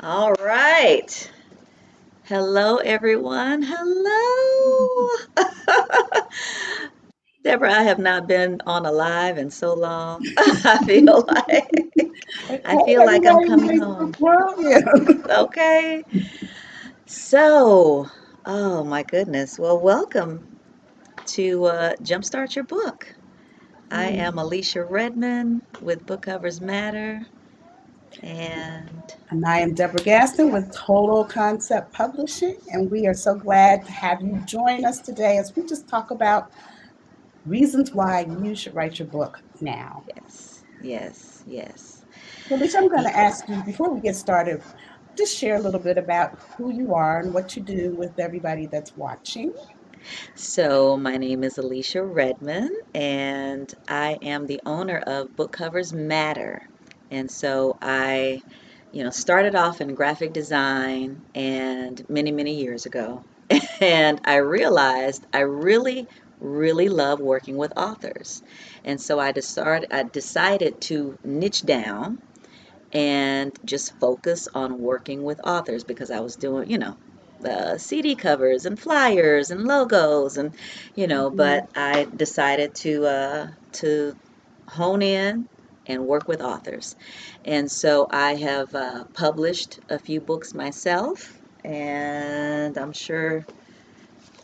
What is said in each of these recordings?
All right. Hello, everyone. Hello. Deborah, I have not been on a live in so long. I Hey, feel like I'm everybody, coming nice home. to know you. Okay. So, oh my goodness. Well, welcome to Jumpstart Your Book. I am Alicia Redmond with Book Covers Matter, and And I am Deborah Gaston with Total Concept Publishing, and we are so glad to have you join us today as we just talk about reasons why you should write your book now. yes, yes, yes. So, Alicia, I'm going to ask you before we get started, just share a little bit about who you are and what you do with everybody that's watching. So, my name is Alicia Redmond, and I am the owner of Book Covers Matter. And so started off in graphic design and many years ago. And I realized I really love working with authors. And so I decided to niche down and just focus on working with authors because I was doing, the CD covers and flyers and logos Mhm. but I decided to hone in and work with authors. And so I have published a few books myself, and I'm sure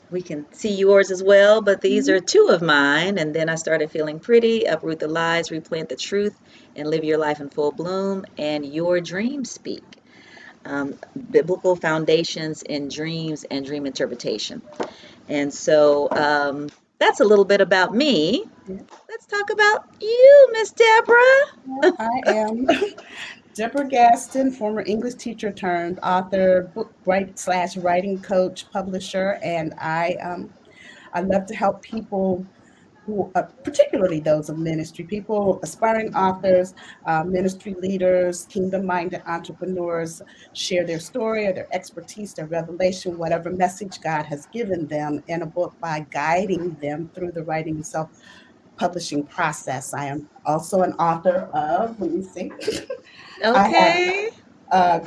we can see yours as well, but these are two of mine. And then I started feeling pretty, uproot the lies, replant the truth, and live your life in full bloom, and your dreams speak. Biblical foundations in dreams and dream interpretation. And so that's a little bit about me. Yeah, Let's talk about you, Miss Deborah. I am Deborah Gaston, former English teacher turned author, book write slash writing coach, publisher, and I love to help people who, particularly those of ministry, people, aspiring authors, ministry leaders, kingdom-minded entrepreneurs, share their story or their expertise, their revelation, whatever message God has given them in a book by guiding them through the writing and self-publishing process. I am also an author of, let me see, I have Okay.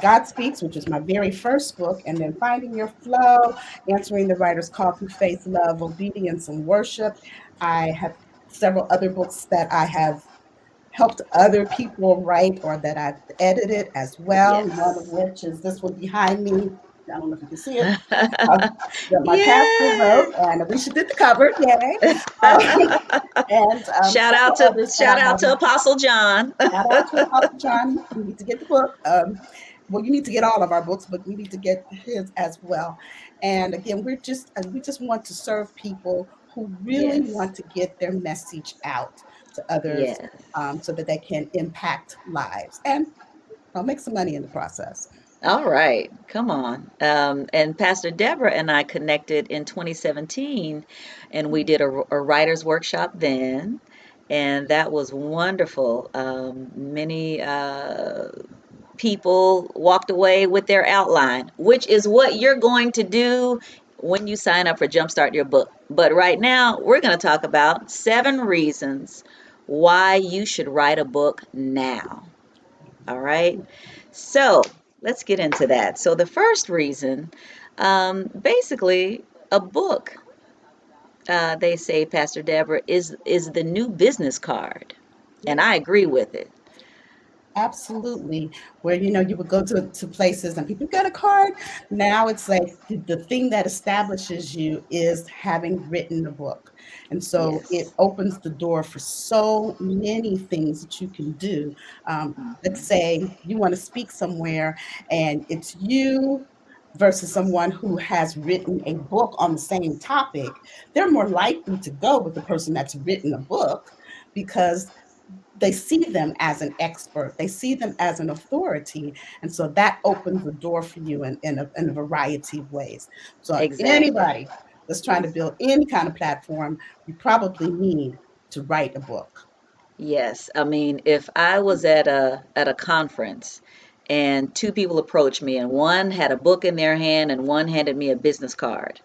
God Speaks, which is my very first book, and then Finding Your Flow, Answering the Writer's Call Through Faith, Love, Obedience, and Worship. I have several other books that I have helped other people write or that I've edited as well, one of Yes. which is this one behind me. I don't know if you can see it. Uh, that my pastor Yeah. wrote, and Alicia did the cover, yay! And several others that Shout I out have. to Apostle John. Shout out to Apostle John. You need to get the book. Well, you need to get all of our books, but you need to get his as well. And again, we just want to serve people who really Yes. want to get their message out to others, Yes. so that they can impact lives and make some money in the process. All right, come on. And Pastor Deborah and I connected in 2017, and we did a writer's workshop then, and that was wonderful. Many people walked away with their outline, which is what you're going to do when you sign up for Jumpstart Your Book. But right now, we're going to talk about 7 reasons why you should write a book now. All right. So let's get into that. So the first reason, basically, a book, they say, Pastor Deborah, is the new business card, and I agree with it. Absolutely. Where, you would go to places and people got a card. Now it's like the thing that establishes you is having written a book. And so Yes. it opens the door for so many things that you can do. Let's Mhm. say you want to speak somewhere and it's you versus someone who has written a book on the same topic. They're more likely to go with the person that's written a book because they see them as an expert, they see them as an authority, and so that opens the door for you in a variety of ways. So Exactly. anybody that's trying to build any kind of platform, you probably need to write a book. Yes. I mean, if I was at a conference and two people approached me and one had a book in their hand and one handed me a business card,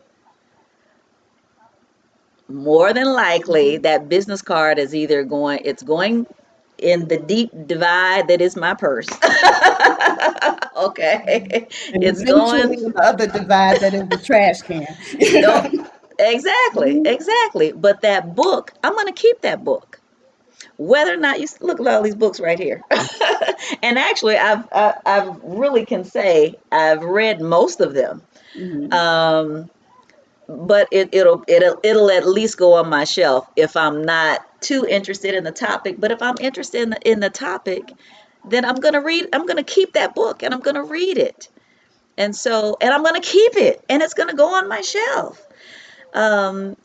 more than likely Mhm. that business card is either going in the deep divide that is my purse. Okay. And It's going. eventually the other divide that is the trash can. Oh, exactly, Mhm, exactly. But that book, I'm going to keep that book. Whether or not you look at all these books right here. And actually, I've really can say I've read most of them. mhm, Um, but it'll at least go on my shelf if I'm not too interested in the topic. But if I'm interested in the topic, then I'm gonna keep that book and I'm gonna read it. And I'm gonna keep it and it's gonna go on my shelf.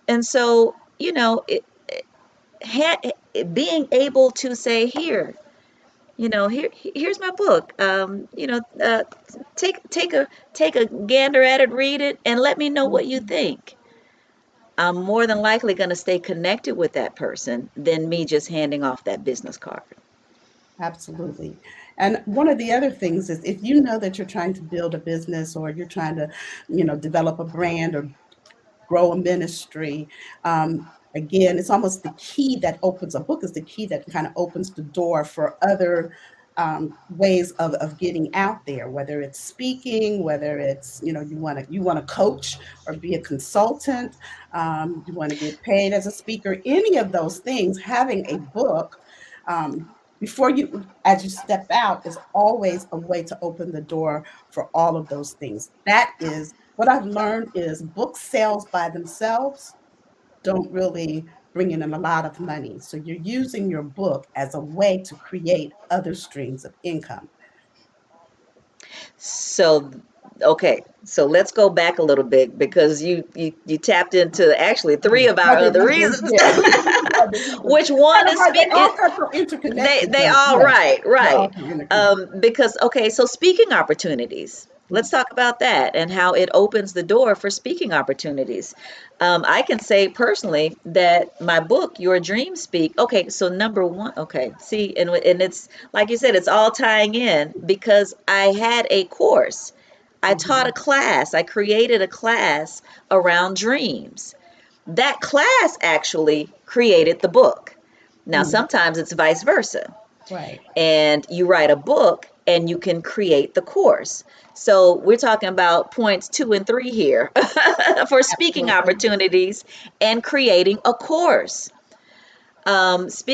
And so, ha- being able to say, here's my book. Take a gander at it, read it, and let me know what you mhm. think. I'm more than likely going to stay connected with that person than me just handing off that business card. Absolutely. And one of the other things is if you know that you're trying to build a business or you're trying to, develop a brand or grow a ministry. Again, it's almost the key that opens a book is the key that kind of opens the door for other ways of getting out there, whether it's speaking, whether it's, you want to coach or be a consultant, you want to get paid as a speaker, any of those things, having a book before you as you step out is always a way to open the door for all of those things. That is what I've learned is book sales by themselves don't really bring in a lot of money. So you're using your book as a way to create other streams of income. So, okay, so let's go back a little bit because you tapped into actually three Yeah. of our Other other reasons, reasons. yeah. Other reasons. Which one Kind of is hard. They speaking? all kind of They interconnected, they though. all Yes, right, they're all right. kind of interconnected. Because okay, so speaking opportunities. Let's talk about that and how it opens the door for speaking opportunities. I can say personally that my book, Your Dreams Speak. Okay, so number one. Okay, see, and it's like you said, it's all tying in because I had a course. I taught a Mhm, class. I created a class around dreams. That class actually created the book. Now, mhm. sometimes it's vice versa Right. and you write a book and you can create the course. So we're talking about points 2 and 3 here for speaking Absolutely. opportunities and creating a course.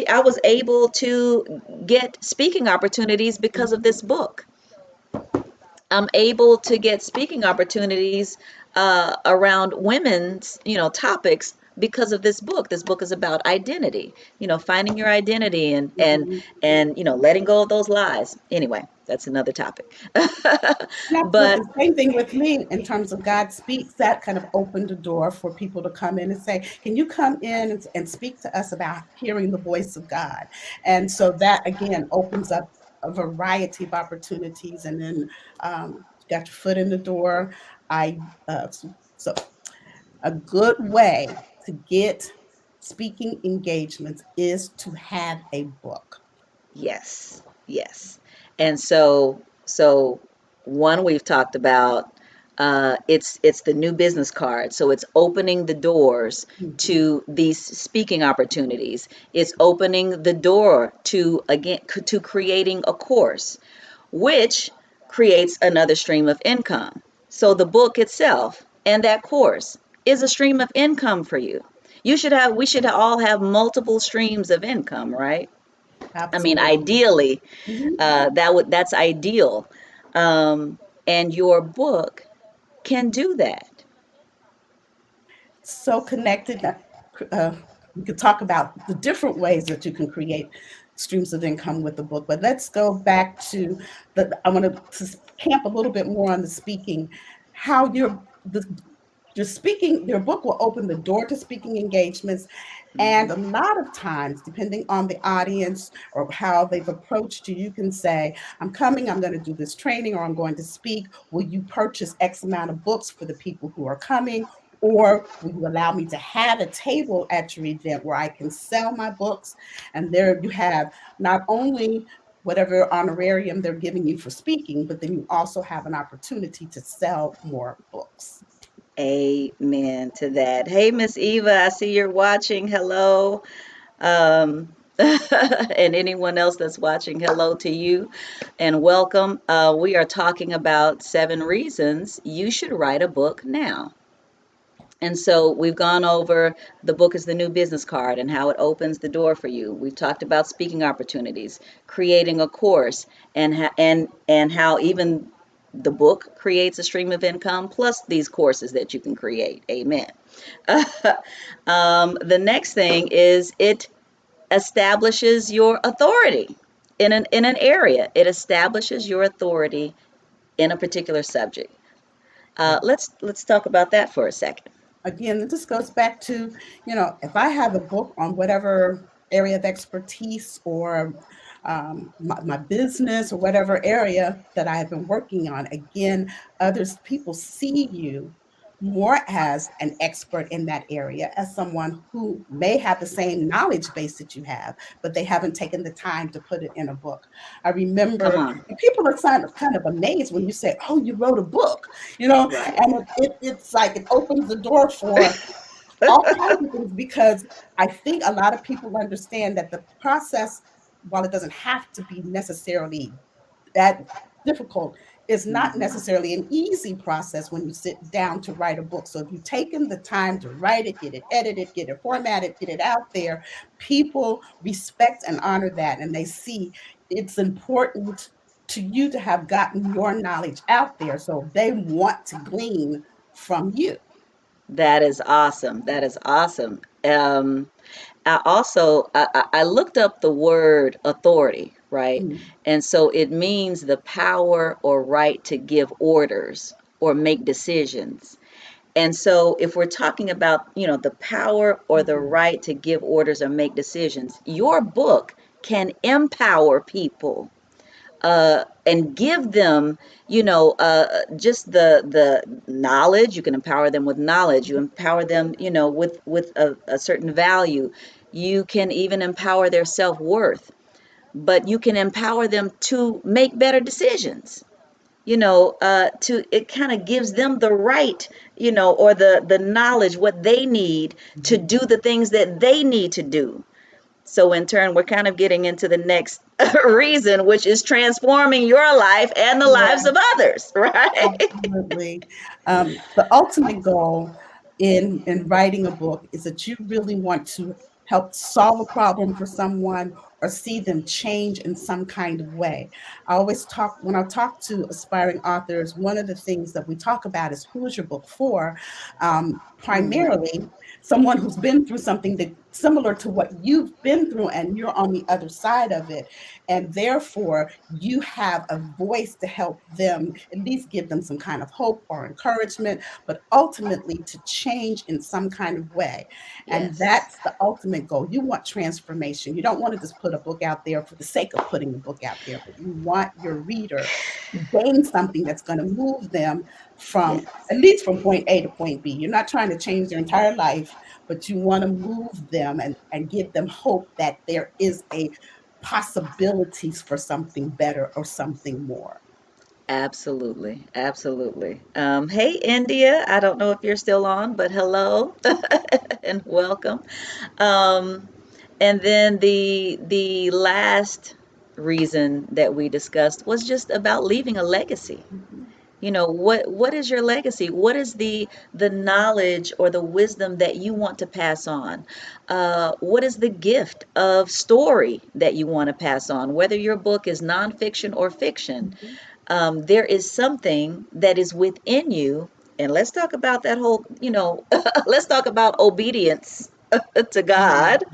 I was able to get speaking opportunities because of Mhm. this book. I'm able to get speaking opportunities around women's, topics because of this book. This book is about identity, finding your identity Mhm. and letting go of those lies. Anyway, that's another topic. And But absolutely. Same thing with me in terms of God speaks. That kind of opened the door for people to come in and say, can you come in and speak to us about hearing the voice of God? And so that, again, opens up a variety of opportunities. And then you got your foot in the door. So a good way to get speaking engagements is to have a book. yes, yes. And so one we've talked about, it's the new business card. So it's opening the doors Mhm. to these speaking opportunities. It's opening the door to again to creating a course, which creates another stream of income. So the book itself and that course is a stream of income for you. We should all have multiple streams of income, right? I mean, Absolutely. ideally, Mhm. that's ideal. And your book can do that. So connected. Uh, we could talk about the different ways that you can create streams of income with the book, but let's go back to I want to camp a little bit more on the speaking. How your speaking, your book will open the door to speaking engagements. And a Mhm. lot of times, depending on the audience or how they've approached you, you can say, I'm coming, I'm going to do this training, or I'm going to speak. Will you purchase X amount of books for the people who are coming? Or will you allow me to have a table at your event where I can sell my books? And there you have not only whatever honorarium they're giving you for speaking, but then you also have an opportunity to sell more books. Amen to that. Hey, Miss Eva, I see you're watching. Hello. And anyone else that's watching, hello to you and welcome. We are talking about 7 reasons you should write a book now. And so we've gone over the book is the new business card and how it opens the door for you. We've talked about speaking opportunities, creating a course, and how even the book creates a stream of income plus these courses that you can create. Amen. The next thing is it establishes your authority in an area. It establishes your authority in a particular subject. Yeah. Let's talk about that for a second. Again, this goes back to, if I have a book on whatever area of expertise or my business or whatever area that I have been working on, again, others, people see you more as an expert in that area, as someone who may have the same knowledge base that you have, but they haven't taken the time to put it in a book. I Come remember, on. and people are kind of amazed when you say, "Oh, you wrote a book," you know, Right. and it's like it opens the door for all kinds of things, because I think a lot of people understand that the process, while it doesn't have to be necessarily that difficult, is not Mhm. necessarily an easy process when you sit down to write a book. So if you've taken the time to write it, get it edited, get it formatted, get it out there, people respect and honor that, and they see it's important to you to have gotten your knowledge out there, so they want to glean from you. That is awesome. That is awesome. I looked up the word authority, right? Mm, And so it means the power or right to give orders or make decisions. And so if we're talking about, the power or the mhm, right to give orders or make decisions, your book can empower people and give them, just the knowledge. You can empower them with knowledge. You empower them, with a certain value. You can even empower their self-worth, but you can empower them to make better decisions. To it kind of gives them the right, or the knowledge, what they need to mhm. do the things that they need to do. So in turn, we're kind of getting into the next reason, which is transforming your life and the lives Yeah, of others, right? absolutely. The ultimate goal in writing a book is that you really want to help solve a problem for someone or see them change in some kind of way. I always talk when I talk to aspiring authors. One of the things that we talk about is who is your book for? Mm, Primarily, someone who's been through something that similar to what you've been through, and you're on the other side of it, and therefore you have a voice to help them, at least give them some kind of hope or encouragement, but ultimately to change in some kind of way. And yes, that's the ultimate goal. You want transformation. You don't want to just put a book out there for the sake of putting a book out there, but you want your reader to gain something that's going to move them from, yes, at least from point A to point B. You're not trying to change their entire life, but you want to move them and give them hope that there is a possibilities for something better or something more. absolutely, absolutely. Hey, India, I don't know if you're still on, but hello and welcome. Um, and then the last reason that we discussed was just about leaving a legacy. Mhm, What is your legacy? What is the knowledge or the wisdom that you want to pass on? What is the gift of story that you want to pass on? Whether your book is nonfiction or fiction, mhm. there is something that is within you. And let's talk about that whole, let's talk about obedience to Mm, God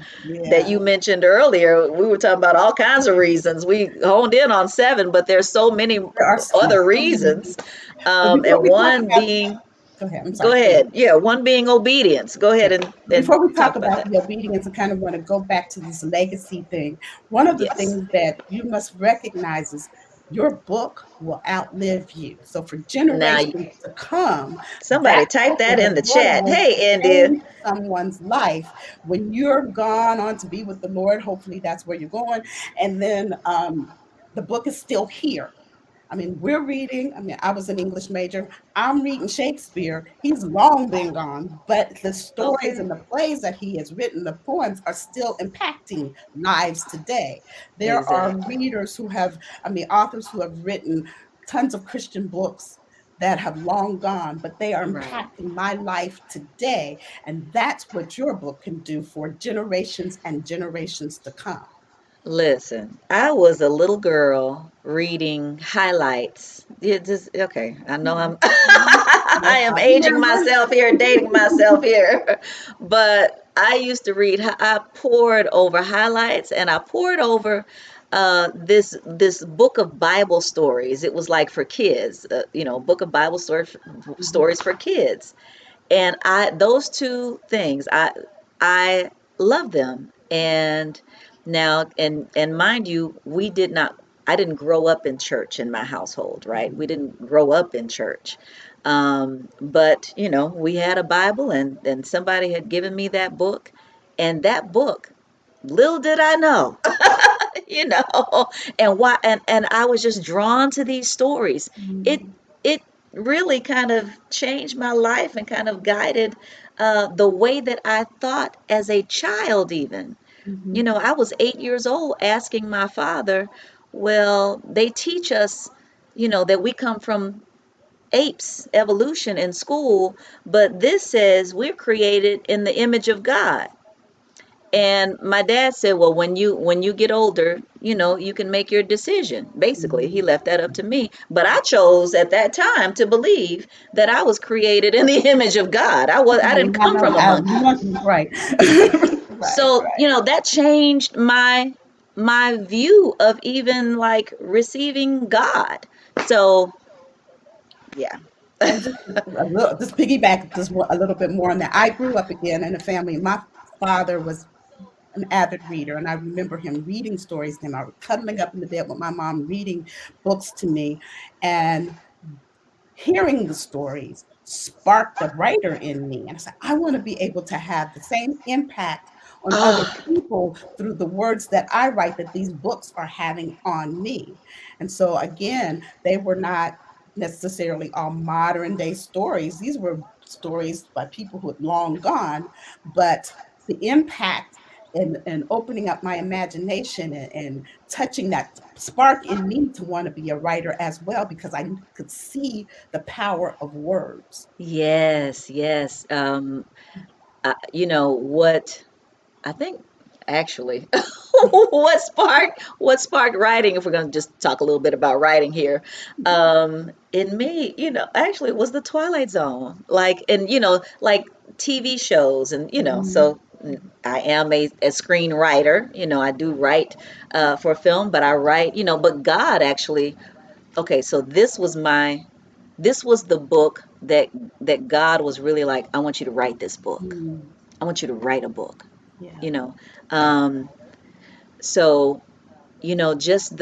that yeah, you mentioned earlier. We were talking about all kinds of reasons. We honed in on 7, but there's so many there are other so many. reasons. But before And we talk one about, being, go ahead. I'm go sorry. Go ahead. ahead. Yeah, one being obedience. Go Yeah. ahead and Before we talk talk about about that. the obedience, I kind of want to go back to this legacy thing. One of the Yes. things that you must recognize is your book will outlive you. So for Now, generations to come, somebody that type book that will in the go chat. on to Hey, India. change someone's life. When you're gone on to be with the Lord, hopefully that's where you're going. And then the book is still here. I mean, we're reading. I mean, I was an English major. I'm reading Shakespeare. He's long been gone, but the stories Okay. and the plays that he has written, the poems, are still impacting lives today. There are Exactly. readers who have, I mean, authors who have written tons of Christian books that have long gone, but they are Right. impacting my life today. And that's what your book can do for generations and generations to come. Listen, I was a little girl reading highlights. Okay, I know I'm Yes, I am I aging remember. myself here, dating myself here. But I used to read, I poured over highlights and I poured over this book of Bible stories. It was like for kids, book of Bible stories for kids. And I those two things I love them. And now, and mind you, we did not I didn't grow up in church in my household, right? We didn't grow up in church. But we had a Bible, and somebody had given me that book, and that book, little did I know, you know, and why, and I was just drawn to these stories. It Mhm, it really kind of changed my life and kind of guided the way that I thought as a child, even. mhm, I was 8 years old asking my father, well, they teach us, that we come from apes, evolution in school, but this says we're created in the image of God. And my dad said, well, when you get older, you can make your decision. Basically, he mhm. left that up to me. But I chose at that time to believe that I was created in the image of God. I didn't come from a monkey. Right. Right, So, right. that changed my view of even like receiving God. So, yeah. And just piggyback a little bit more on that. I grew up again in a family. My father was an avid reader, and I remember him reading stories to him. I was cuddling up in the bed with my mom reading books to me, and hearing the stories sparked a writer in me. And I said, I want to be able to have the same impact on other Oh, people through the words that I write that these books are having on me. And so, again, they were not necessarily all modern day stories. These were stories by people who had long gone, but the impact and opening up my imagination and touching that spark in me to want to be a writer as well, because I could see the power of words. yes, yes. What I think actually what sparked writing, if we're going to just talk a little bit about writing here, in me, actually it was the Twilight Zone, like, and like TV shows, and Mhm, so I am a screenwriter. I do write for film, but I write, but God actually, okay, so this was the book that God was really like, I want you to write this book. mhm. I want you to write a book, Yeah. you know. Um, so, just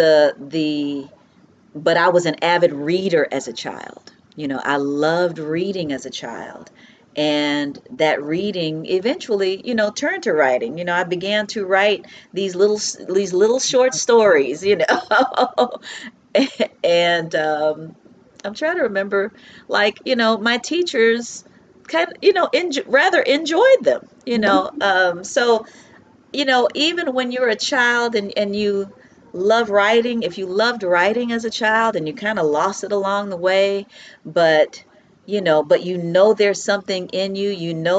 but I was an avid reader as a child. I loved reading as a child. And that reading eventually, turned to writing. I began to write these little short stories, and I'm trying to remember, like, my teachers kind of, rather enjoyed them, Mhm, so even when you're a child and you love writing, if you loved writing as a child and you kind of lost it along the way, but there's something in you,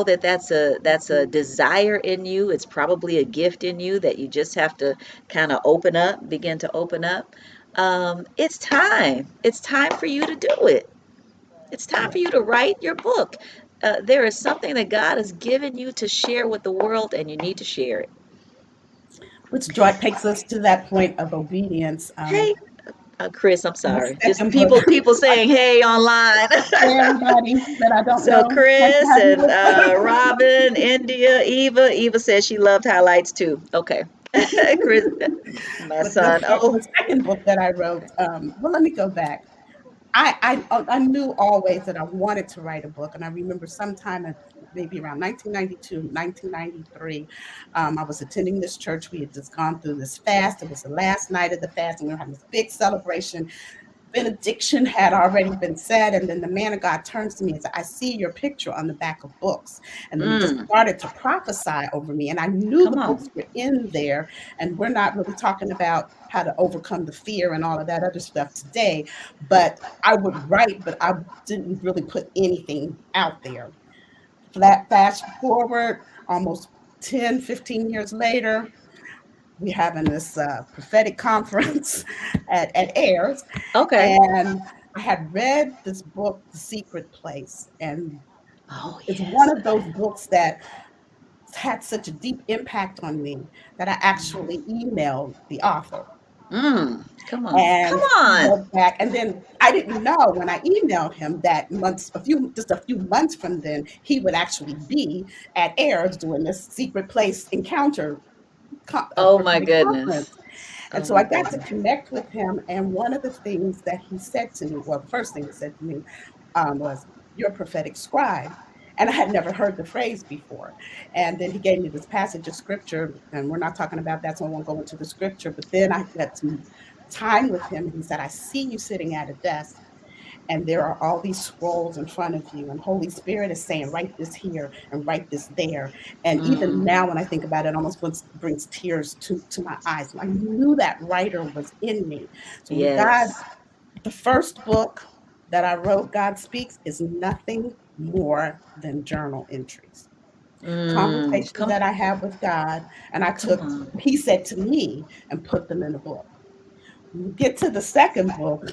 that that's a mhm. desire in you, it's probably a gift in you that you just have to kind of begin to open up. It's time for you to do it. It's time Yeah. for you to write your book. There is something that God has given you to share with the world, and you need to share it. Which takes us to that point of obedience. Hey, Chris, I'm The sorry. Just second book, people saying hey online. hey everybody that I don't So know, nice to Chris have you and with Robin, India, Eva. Eva says she loved highlights too. Okay. Chris, my But son. Oh, the second book that I wrote, well, let me go back. I knew always that I wanted to write a book, and I remember sometime at maybe around 1992, 1993, I was attending this church. We had just gone through this fast. It was the last night of the fast, and we were having this big celebration. benediction had already been said, and then the man of God turns to me and said, I see your picture on the back of books. And then he just Mm. started to prophesy over me. And I knew Come the on. books were in there, and we're not really talking about how to overcome the fear and all of that other stuff today. But I would write, but I didn't really put anything out there. Fast forward almost 10, 15 years later, we having this prophetic conference at AIRS, Okay. and I had read this book, The Secret Place, and Oh it's one yes. of those books that had such a deep impact on me that I actually emailed the author. Come on. Come And he on. wrote back, and then I didn't know when I emailed him that just a few months from then, he would actually be at AIRS doing this Secret Place encounter Oh my prophetic goodness. conference. And Oh so my I got to goodness. connect with him. And one of the things that he said to me, well, the first thing he said to me was, "You're a prophetic scribe." And I had never heard the phrase before. And then he gave me this passage of scripture, and we're not talking about that, so I won't go into the scripture. But then I got some time with him, and he said, I see you sitting at a desk, and there are all these scrolls in front of you, and Holy Spirit is saying, write this here and write this there. And even Mm. now when I think about it, it almost brings tears to my eyes. So I knew that writer was in me. So when God, Yes. the first book that I wrote, God Speaks, is nothing more than journal entries, conversations Come that I had with God, and I come took on. what he said to me and put them in a book. Get to the second book,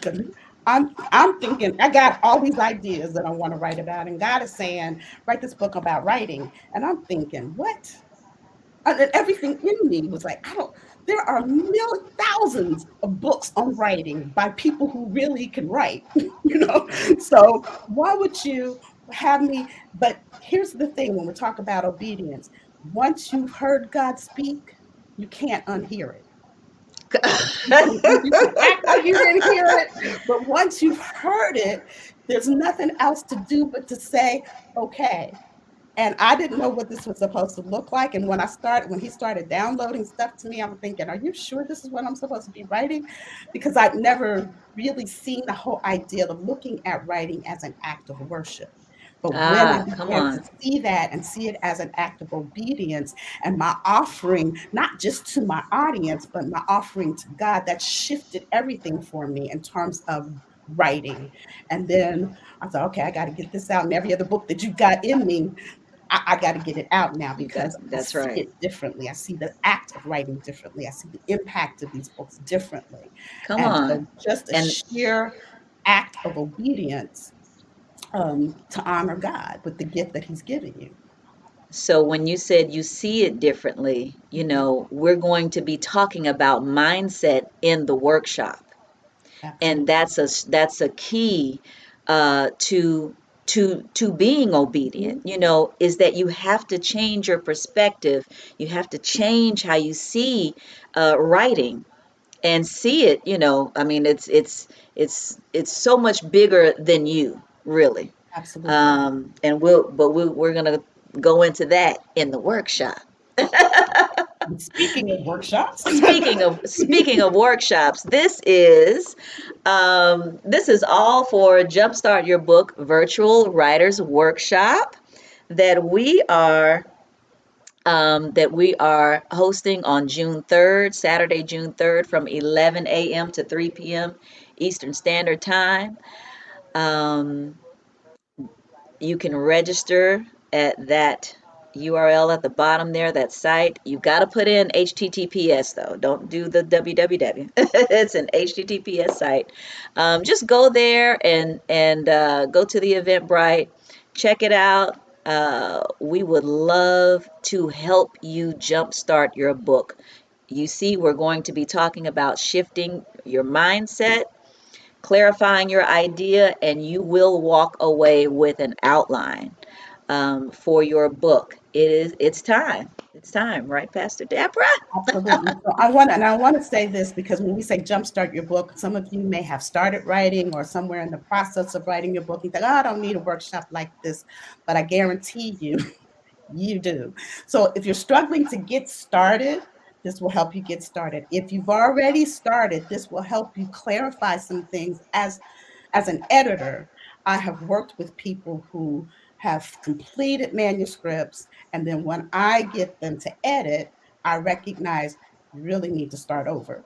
I'm thinking I got all these ideas that I want to write about, and God is saying, write this book about writing. And I'm thinking, what? And everything in me was like, I don't, there are thousands of books on writing by people who really can write, you know? So why would you have me? But here's the thing, when we talk about obedience, once you've heard God speak, you can't unhear it. You can act like you didn't hear it, but once you've heard it, there's nothing else to do but to say, okay. And I didn't know what this was supposed to look like. And when he started downloading stuff to me, I'm thinking, are you sure this is what I'm supposed to be writing? Because I'd never really seen the whole idea of looking at writing as an act of worship. But when I Come began to on. see that and see it as an act of obedience and my offering, not just to my audience, but my offering to God, that shifted everything for me in terms of writing. And then I thought, okay, I got to get this out. And every other book that you got in me, I got to get it out now You got because I that's see right. it differently. I see the act of writing differently. I see the impact of these books differently. Come And on. so just a And sheer act of obedience to honor God with the gift that He's given you. so when you said you see it differently, we're going to be talking about mindset in the workshop. And Absolutely. that's a key to being obedient, Mhm. is that you have to change your perspective. You have to change how you see writing and see it. I mean, it's so much bigger than you, really. Absolutely. And we're gonna go into that in the workshop. And speaking of workshops, Speaking of workshops, this is all for Jumpstart Your Book Virtual Writers Workshop that we are hosting on June 3rd, Saturday, June 3rd, from 11 a.m. to 3 p.m. Eastern Standard Time. Um, you can register at that URL at the bottom there, that site. You got to put in HTTPS though. Don't do the www. It's an HTTPS site. Just go there and go to the Eventbrite. Check it out. We would love to help you jumpstart your book. You see, we're going to be talking about shifting your mindset, clarifying your idea, and you will walk away with an outline for your book. It's time. It's time, right, Pastor Deborah? absolutely. So I want to say this because when we say jumpstart your book, some of you may have started writing or somewhere in the process of writing your book. You think, oh, I don't need a workshop like this, but I guarantee you, you do. So if you're struggling to get started, This will help you get started. If you've already started, this will help you clarify some things. As an editor, I have worked with people who have completed manuscripts, and then when I get them to edit, I recognize you really need to start over.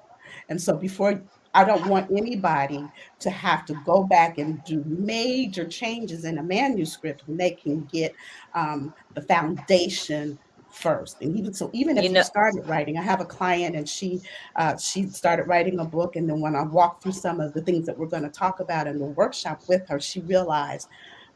And so before, I don't want anybody to have to go back and do major changes in a manuscript when they can get the foundation first. And even so, even You if you know, started writing, I have a client and she started writing a book, and then when I walked through some of the things that we're going to talk about in the workshop with her, she realized,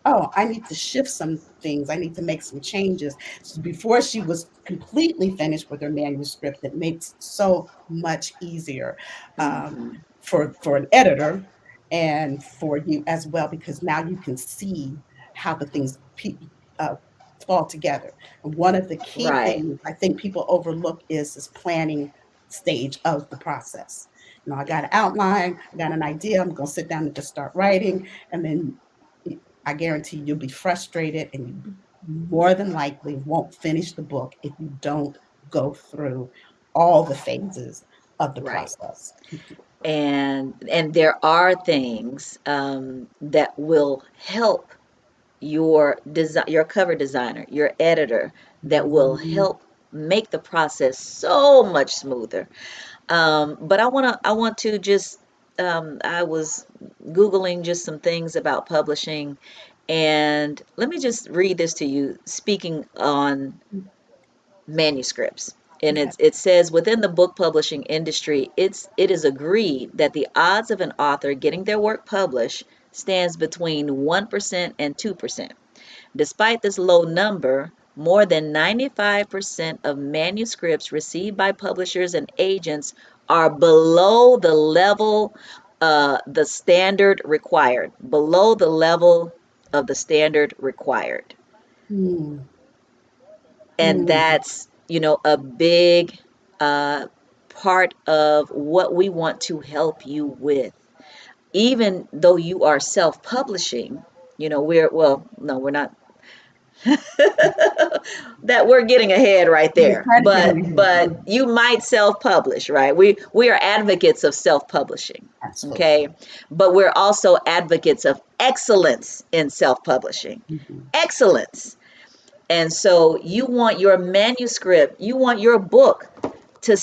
oh, I need to shift some things. I need to make some changes. So before she was completely finished with her manuscript, it makes so much easier mhm, for an editor and for you as well, because now you can see how the things uh, fall together. And one of the key right, things I think people overlook is this planning stage of the process. I got an outline, I got an idea, I'm going to sit down and just start writing, and then I guarantee you'll be frustrated, and you more than likely won't finish the book if you don't go through all the phases of the right. process. And there are things that will help your cover designer, your editor, that will Mhm. help make the process so much smoother. But I want to just I was Googling just some things about publishing, and let me just read this to you, speaking on manuscripts. And Okay. it says within the book publishing industry, it is agreed that the odds of an author getting their work published stands between 1% and 2%. Despite this low number, more than 95% of manuscripts received by publishers and agents are below the level, the standard required, below the level of the standard required. Hmm. And Hmm. that's, a big uh, part of what we want to help you with. Even though you are self-publishing, well, no, we're not. That we're getting ahead right We're there, kind of but getting ahead. but you might self-publish, right? We are advocates of self-publishing, Absolutely. okay, but we're also advocates of excellence in self-publishing, Mhm. excellence. And so you want your manuscript, you want your book to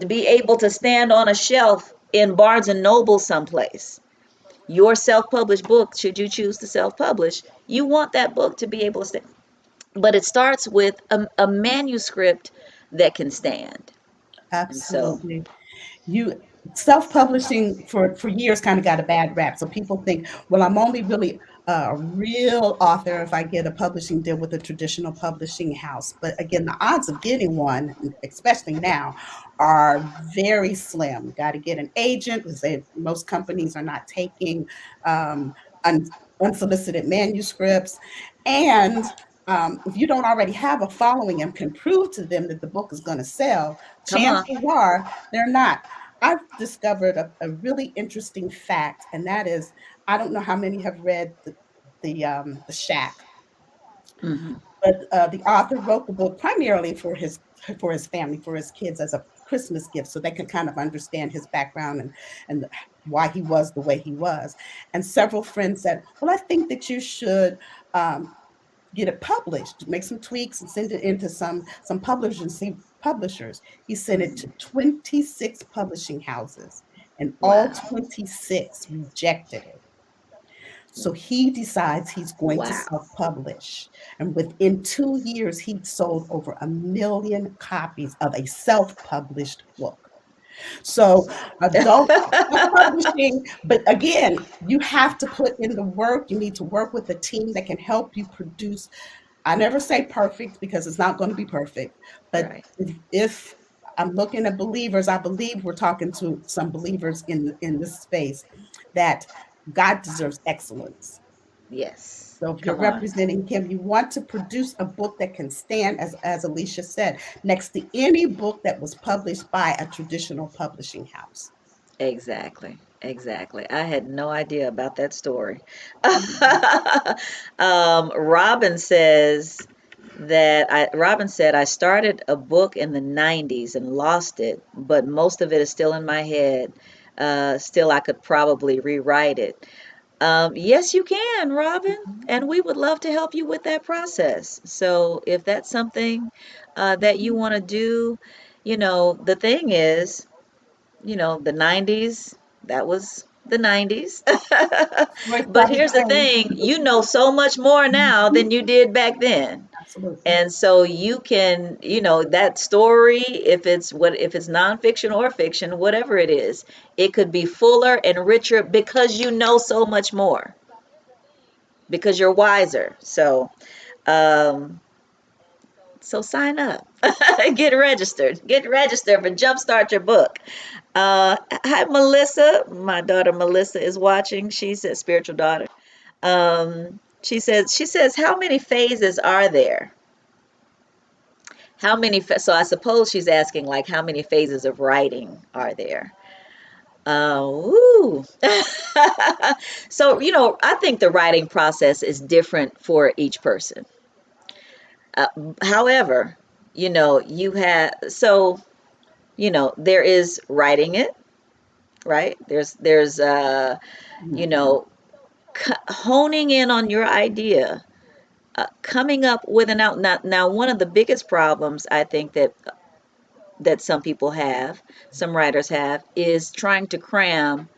be able to stand on a shelf in Barnes and Noble someplace. Your self-published book, should you choose to self-publish, you want that book to be able to stand. But it starts with a manuscript that can stand. And so, Absolutely. You Self-publishing for years kind of got a bad rap. So people think, well, I'm only really a real author if I get a publishing deal with a traditional publishing house. But again, the odds of getting one, especially now, are very slim. Got to get an agent because most companies are not taking um, un, unsolicited manuscripts. And if you don't already have a following and can prove to them that the book is going to sell, come on. chances are they're not. I've discovered a really interesting fact, and that is, I don't know how many have read the Shack, Hmm. but the author wrote the book primarily for his family, for his kids, as a Christmas gift, so they could kind of understand his background and why he was the way he was. And several friends said, "Well, I think that you should." Get it published, make some tweaks, and send it into some publishers and see publishers. He sent it to Hmm. 26 publishing houses, and all Wow. 26 rejected it. So he decides he's going to Wow. self-publish. And within 2 years, he'd sold over 1 million copies of a self-published book. So don't stop publishing, but again, you have to put in the work. You need to work with a team that can help you produce. I never say perfect because it's not going to be perfect. But Right. if I'm looking at believers, I believe we're talking to some believers in this space that God deserves excellence. Yes. So if you're Come on. representing Him, you want to produce a book that can stand, as Alicia said, next to any book that was published by a traditional publishing house. Exactly. Exactly. I had no idea about that story. Mhm. Robin says, that Robin said, I started a book in the 90s and lost it, but most of it is still in my head. Still, I could probably rewrite it. Yes, you can, Robin, and we would love to help you with that process. So if that's something that you want to do, the thing is, the 90s, that was the 90s. Story But started here's the then. thing, you know so much more now than you did back then. Absolutely. And so you can, that story, if it's nonfiction or fiction, whatever it is, it could be fuller and richer because you know so much more, because you're wiser. Um, so sign up, get registered for Jumpstart Your Book. Hi, Melissa. My daughter Melissa is watching. She's a spiritual daughter. She says, how many phases are there? So I suppose she's asking, like, how many phases of writing are there? Ooh. So, I think the writing process is different for each person. Uh, However, there is writing it, right? There's you Mhm. know, honing in on your idea, coming up with an out. Now, one of the biggest problems I think that some people have, some writers have, is trying to cram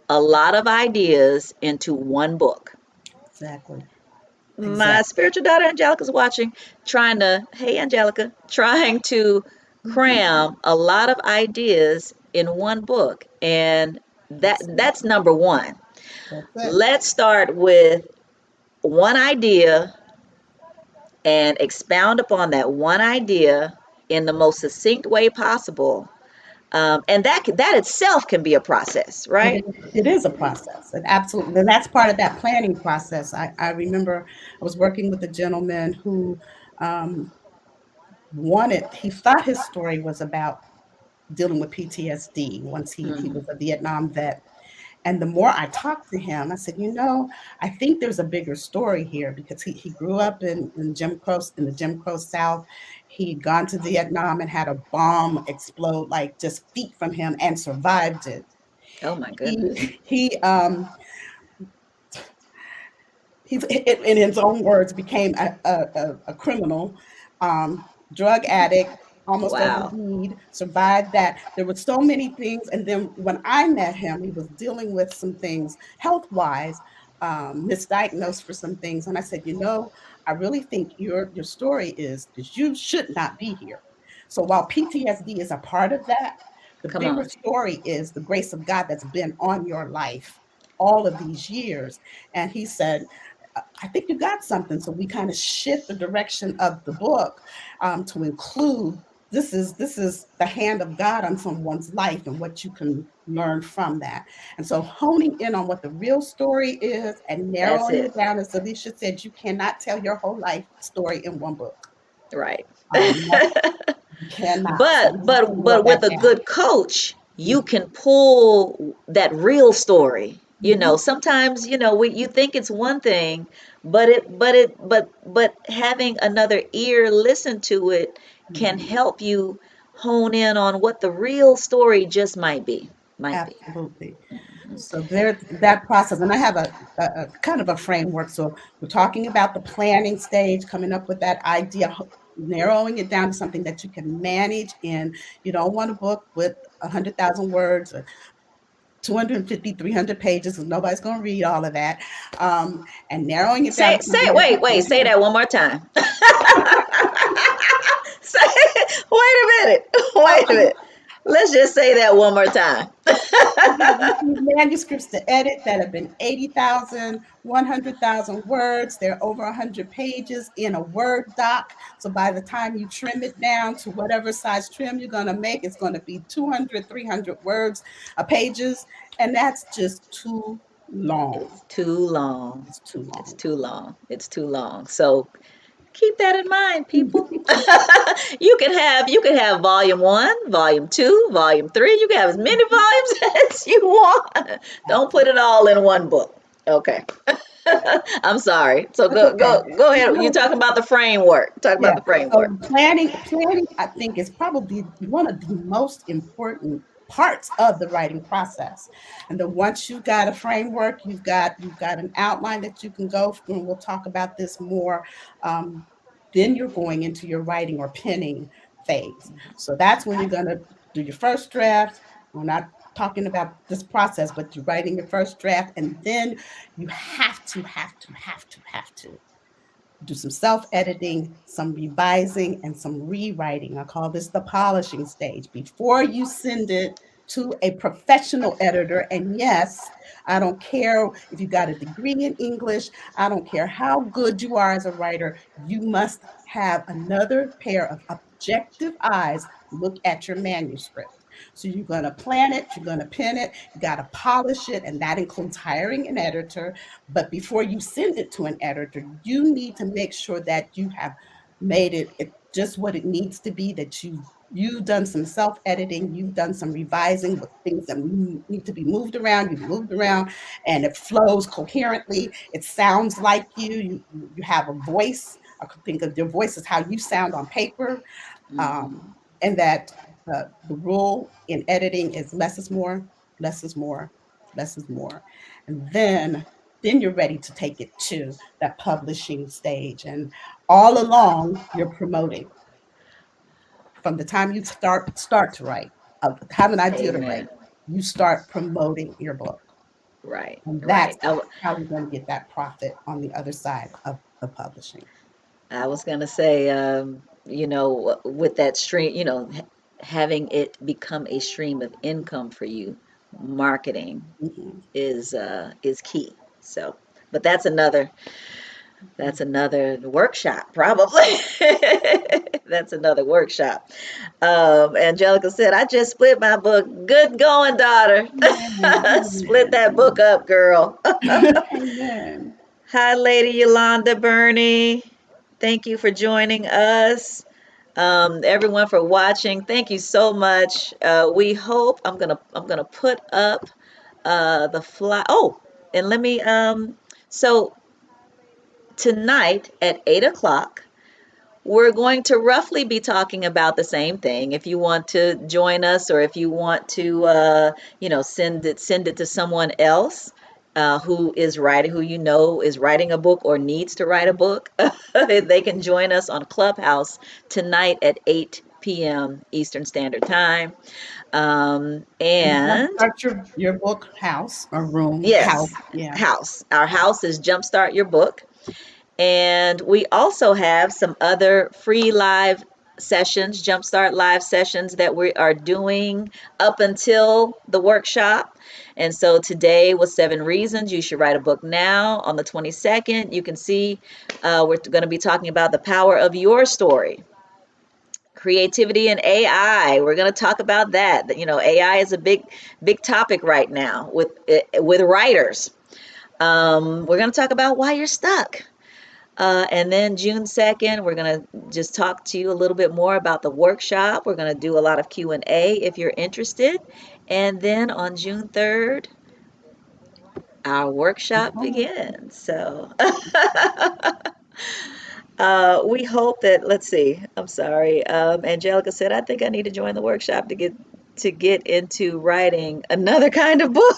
a lot of ideas into one book. Exactly. My Exactly. spiritual daughter Angelica's watching, hey Angelica, trying to cram a lot of ideas in one book. And That's it. that's number one. That's it. Let's start with one idea and expound upon that one idea in the most succinct way possible. And that itself can be a process, right? It is a process. It absolutely, and that's part of that planning process. I remember I was working with a gentleman who um, he thought his story was about dealing with PTSD once he Hmm. was a Vietnam vet. And the more I talked to him, I said, I think there's a bigger story here because he grew up in the Jim Crow South. He'd gone to Vietnam and had a bomb explode like just feet from him and survived it. Oh my goodness. He in his own words, became a criminal, drug addict, almost Wow. OD'd, survived that. There were so many things. And then when I met him, he was dealing with some things health wise, misdiagnosed for some things. And I said, I really think your story is that you should not be here. So while PTSD is a part of that, the Come bigger on. story is the grace of God that's been on your life all of these years. And he said, I think you got something. So we kind of shift the direction of the book to include this is the hand of God on someone's life and what you can learn from that. And so honing in on what the real story is and That's narrowing it. it down, as Alicia said, you cannot tell your whole life story in one book. Right. No, you cannot. So but you have to but boil but that with a down. good coach, you can pull that real story. Mhm. Sometimes, you think it's one thing, but having another ear listen to it can Mhm. help you hone in on what the real story just might be. Might be. Absolutely. So there, that process, and I have a kind of a framework. So we're talking about the planning stage, coming up with that idea, narrowing it down to something that you can manage. In you don't want a book with 100,000 words or 250, 300 pages, because nobody's going to read all of that. And narrowing it down Say to say something that you wait, say can that one more time. Say, wait a minute. Wait a handle. minute. Let's just say that one more time. I have received manuscripts to edit that have been 80,000, 100,000 words. They're over 100 pages in a Word doc. So by the time you trim it down to whatever size trim you're going to make, it's going to be 200, 300 words, pages. And that's just too long. It's too long. It's too It's long. too long. It's too long. So keep that in mind, people. You can have volume one, volume two, volume three. You can have as many volumes as you want. Don't put Absolutely. it all in one book. Okay. I'm sorry. So That's okay. go ahead. You No, talking about the framework. Talk about yeah. the framework. So planning, I think, is probably one of the most important parts of the writing process. And then once you've got a framework, you've got an outline that you can go through, and we'll talk about this more. Um, then you're going into your writing or penning phase. So that's when you're going to do your first draft. We're not talking about this process, but you're writing your first draft, and then you have to do some self editing, some revising, and some rewriting. I call this the polishing stage before you send it to a professional editor. And yes, I don't care if you got a degree in English, I don't care how good you are as a writer, you must have another pair of objective eyes look at your manuscript. So you're going to plan it, you're going to pen it, you got to polish it, and that includes hiring an editor. But before you send it to an editor, you need to make sure that you have made it just what it needs to be, that you've done some self editing, you've done some revising with things that need to be moved around, you've moved around, and it flows coherently. It sounds like you have a voice. I could think of your voice as how you sound on paper. Hmm. um, and that the rule in editing is less is more, less is more, less is more, and then you're ready to take it to that publishing stage. And all along, you're promoting from the time you start to write, have an idea to write. Amen. You start promoting your book, Right. and Right. that's how you're going to get that profit on the other side of the publishing. I was gonna say, with that stream, having it become a stream of income for you, marketing Mhm. is key. So, but that's another workshop, probably. That's another workshop. Angelica said, "I just split my book. Good going, daughter. Split that book Amen. up, girl." Amen. Hi, Lady Yolanda Burney. Thank you for joining us. Everyone for watching. Thank you so much. We hope I'm gonna put up the fly. Oh, and let me so tonight at 8 o'clock. We're going to roughly be talking about the same thing. If you want to join us, or if you want to, send it to someone else who is writing a book or needs to write a book, they can join us on Clubhouse tonight at 8 p.m. Eastern Standard Time. And And jumpstart your book house or room house. yes, Yeah. house. Our house is Jumpstart Your Book. And we also have some other free live sessions, Jumpstart live sessions that we are doing up until the workshop. And so today was 7 reasons you should write a book now. On the 22nd, you can see we're going to be talking about the power of your story. Creativity and AI. We're going to talk about that. AI is a big topic right now with writers. We're going to talk about why you're stuck. And then June 2nd, we're going to just talk to you a little bit more about the workshop. We're going to do a lot of Q&A if you're interested. And then on June 3rd, our workshop begins. So we hope that, let's see, I'm sorry. Angelica said, I think I need to join the workshop to get into writing another kind of book.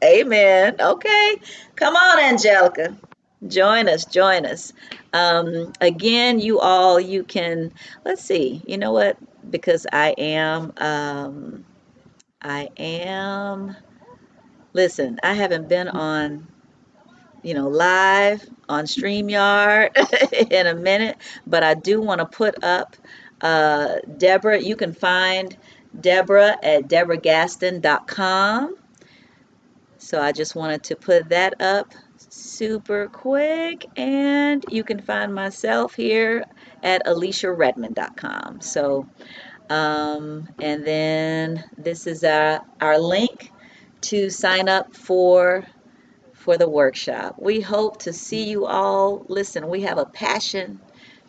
Amen. Okay. Come on, Angelica. Join us, join us. Again, you can, let's see, you know what? Because listen, I haven't been on, live on StreamYard in a minute, but I do want to put up Deborah. You can find Deborah at deborahgaston.com. So I just wanted to put that up super quick, and you can find myself here at aliciaredmond.com. So, and then this is our link to sign up for the workshop. We hope to see you all. Listen, we have a passion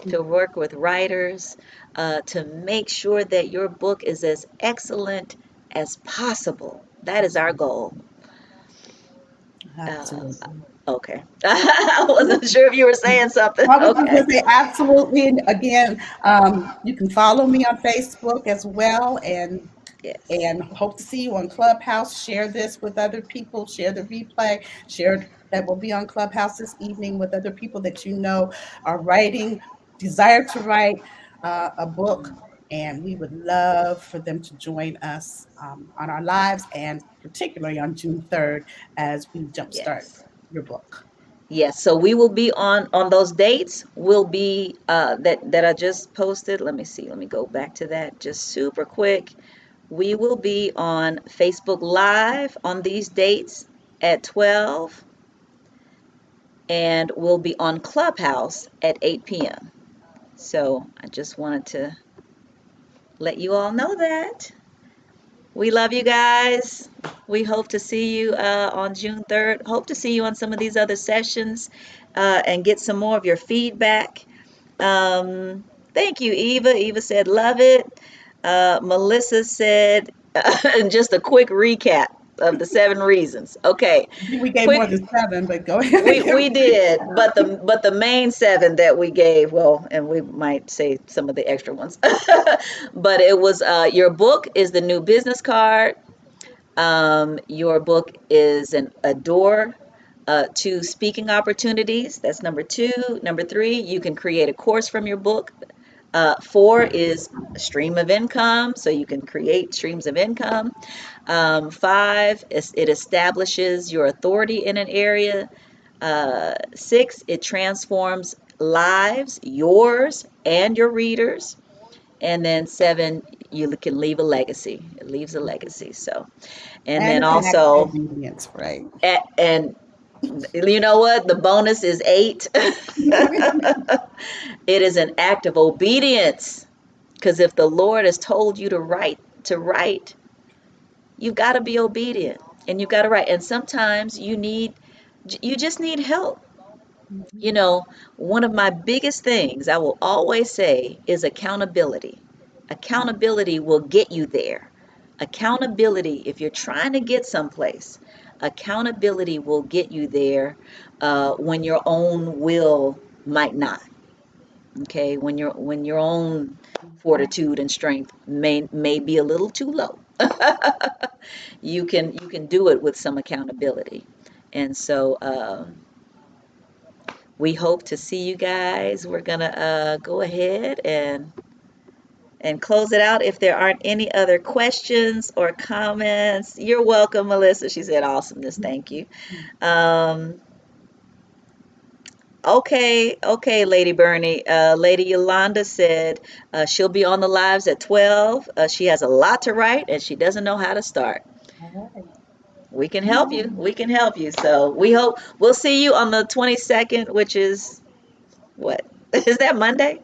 to work with writers to make sure that your book is as excellent as possible. That is our Absolutely. goal. Uh, Absolutely. Okay. I wasn't sure if you were saying something. I was just Okay. going to say absolutely. And again, you can follow me on Facebook as well, Yes. and hope to see you on Clubhouse. Share this with other people. Share the replay. Share that will be on Clubhouse this evening with other people that you know are writing, desire to write a book. And we would love for them to join us on our lives, and particularly on June 3rd as we jumpstart Yes. your book. Yes. So we will be on those dates. Will be that I just posted. Let me see. Let me go back to that just super quick. We will be on Facebook Live on these dates at 12, and we'll be on Clubhouse at 8 p.m. So I just wanted to let you all know that. We love you guys. We hope to see you on June 3rd. Hope to see you on some of these other sessions and get some more of your feedback. Thank you, Eva. Eva said, love it. Melissa said, and just a quick recap of the 7 reasons. Okay, I think we gave more quick. than seven, but go ahead and give We did, but the main 7 that we gave, well, and we might say some of the extra ones, but it was your book is the new business card. Your book is a door to speaking opportunities. That's number 2. Number 3, you can create a course from your book. 4 is a stream of income, so you can create streams of income. 5, it establishes your authority in an area. 6, it transforms lives, yours and your readers. And then 7, you can leave a legacy. It leaves a legacy. So, and and then it's an act of also, obedience, right? and you know what? The bonus is 8. It is an act of obedience. Because if the Lord has told you to write, you've got to be obedient and you've got to write. And sometimes you just need help. You Mhm. know, one of my biggest things I will always say is accountability. Accountability will get you there. Accountability, if you're trying to get someplace, accountability will get you there when your own will might not. Okay, when your own fortitude and strength may be a little too low. You can do it with some accountability, and so. We hope to see you guys. We're gonna go ahead and close it out. If there aren't any other questions or comments, you're welcome, Melissa. She said awesomeness. Thank you. Um, okay, Lady Bernie. Lady Yolanda said she'll be on the lives at 12. She has a lot to write and she doesn't know how to start. All right. We can help you. We can help you. So we hope we'll see you on the 22nd, which is what? Is that Monday?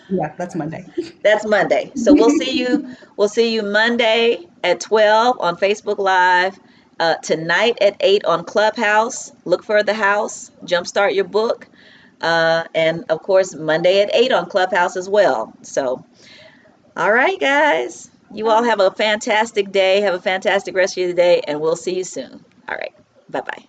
Yeah, that's Monday. That's Monday. So we'll see you Monday at 12 on Facebook Live. Tonight at 8 on Clubhouse. Look for the house. Jumpstart your book. And of course, Monday at 8 on Clubhouse as well. So, all right, guys. You all have a fantastic day. Have a fantastic rest of your day, and we'll see you soon. All right. Bye bye.